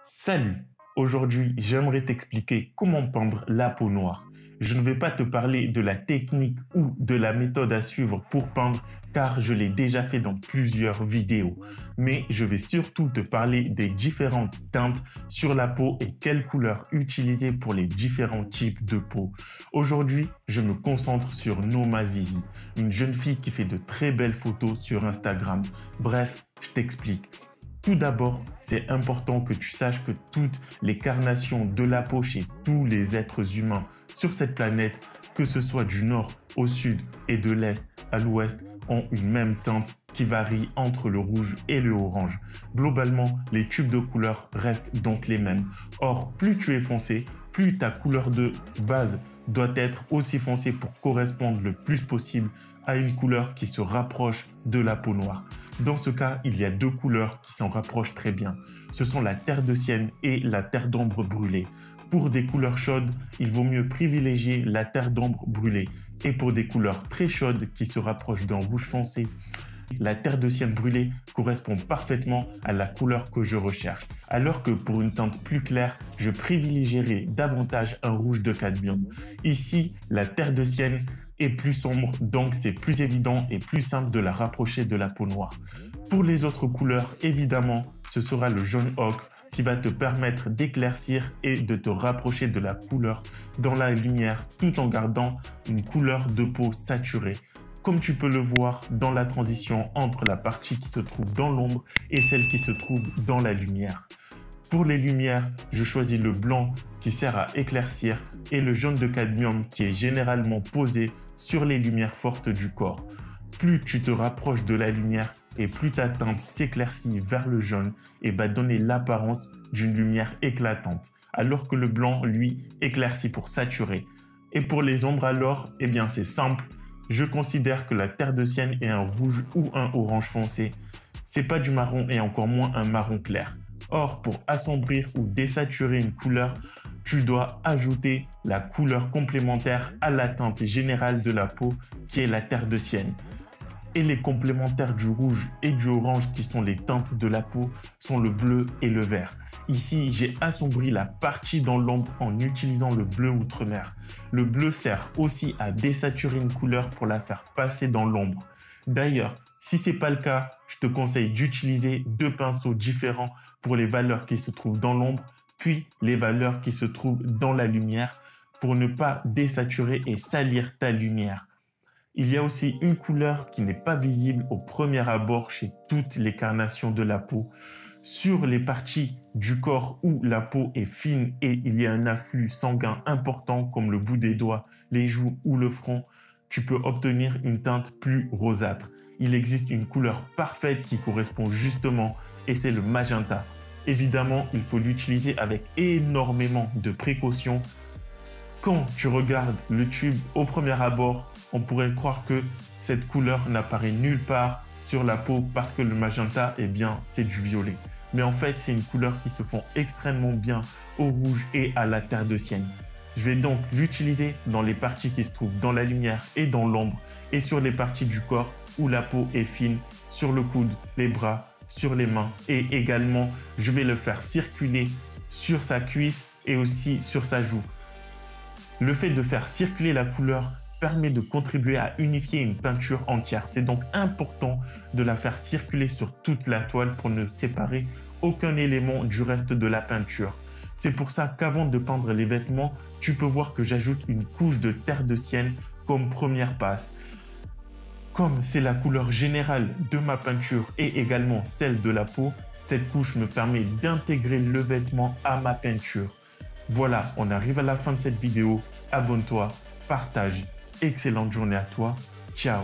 Salut! Aujourd'hui, j'aimerais t'expliquer comment peindre la peau noire. Je ne vais pas te parler de la technique ou de la méthode à suivre pour peindre car je l'ai déjà fait dans plusieurs vidéos. Mais je vais surtout te parler des différentes teintes sur la peau et quelles couleurs utiliser pour les différents types de peau. Aujourd'hui, je me concentre sur Noma Zizi, une jeune fille qui fait de très belles photos sur Instagram. Bref, je t'explique. Tout d'abord, c'est important que tu saches que toutes les carnations de la peau chez tous les êtres humains sur cette planète, que ce soit du nord au sud et de l'est à l'ouest, ont une même teinte qui varie entre le rouge et le orange. Globalement, les tubes de couleur restent donc les mêmes. Or, plus tu es foncé, plus ta couleur de base doit être aussi foncée pour correspondre le plus possible à une couleur qui se rapproche de la peau noire. Dans ce cas, il y a deux couleurs qui s'en rapprochent très bien. Ce sont la terre de sienne et la terre d'ombre brûlée. Pour des couleurs chaudes, il vaut mieux privilégier la terre d'ombre brûlée. Et pour des couleurs très chaudes qui se rapprochent d'un rouge foncé, la terre de sienne brûlée correspond parfaitement à la couleur que je recherche. Alors que pour une teinte plus claire, je privilégierai davantage un rouge de cadmium. Ici, la terre de sienne est plus sombre, donc c'est plus évident et plus simple de la rapprocher de la peau noire. Pour les autres couleurs, évidemment, ce sera le jaune ocre qui va te permettre d'éclaircir et de te rapprocher de la couleur dans la lumière tout en gardant une couleur de peau saturée. Comme tu peux le voir dans la transition entre la partie qui se trouve dans l'ombre et celle qui se trouve dans la lumière. Pour les lumières, je choisis le blanc qui sert à éclaircir et le jaune de cadmium qui est généralement posé sur les lumières fortes du corps. Plus tu te rapproches de la lumière et plus ta teinte s'éclaircit vers le jaune et va donner l'apparence d'une lumière éclatante, alors que le blanc, lui, éclaircit pour saturer. Et pour les ombres alors, eh bien c'est simple, je considère que la terre de sienne est un rouge ou un orange foncé. C'est pas du marron et encore moins un marron clair. Or, pour assombrir ou désaturer une couleur, tu dois ajouter la couleur complémentaire à la teinte générale de la peau qui est la terre de sienne. Et les complémentaires du rouge et du orange qui sont les teintes de la peau sont le bleu et le vert. Ici, j'ai assombri la partie dans l'ombre en utilisant le bleu outre-mer. Le bleu sert aussi à désaturer une couleur pour la faire passer dans l'ombre. D'ailleurs, si ce n'est pas le cas, je te conseille d'utiliser deux pinceaux différents pour les valeurs qui se trouvent dans l'ombre, puis les valeurs qui se trouvent dans la lumière pour ne pas désaturer et salir ta lumière. Il y a aussi une couleur qui n'est pas visible au premier abord chez toutes les carnations de la peau. Sur les parties du corps où la peau est fine et il y a un afflux sanguin important comme le bout des doigts, les joues ou le front, tu peux obtenir une teinte plus rosâtre. Il existe une couleur parfaite qui correspond justement et c'est le magenta. Évidemment, il faut l'utiliser avec énormément de précautions. Quand tu regardes le tube au premier abord, on pourrait croire que cette couleur n'apparaît nulle part sur la peau parce que le magenta, eh bien, c'est du violet. Mais en fait, c'est une couleur qui se fond extrêmement bien au rouge et à la terre de sienne. Je vais donc l'utiliser dans les parties qui se trouvent dans la lumière et dans l'ombre et sur les parties du corps où la peau est fine, sur le coude, les bras, sur les mains et également, je vais le faire circuler sur sa cuisse et aussi sur sa joue. Le fait de faire circuler la couleur permet de contribuer à unifier une peinture entière. C'est donc important de la faire circuler sur toute la toile pour ne séparer aucun élément du reste de la peinture. C'est pour ça qu'avant de peindre les vêtements, tu peux voir que j'ajoute une couche de terre de sienne comme première passe. Comme c'est la couleur générale de ma peinture et également celle de la peau, cette couche me permet d'intégrer le vêtement à ma peinture. Voilà, on arrive à la fin de cette vidéo. Abonne-toi, partage. Excellente journée à toi. Ciao.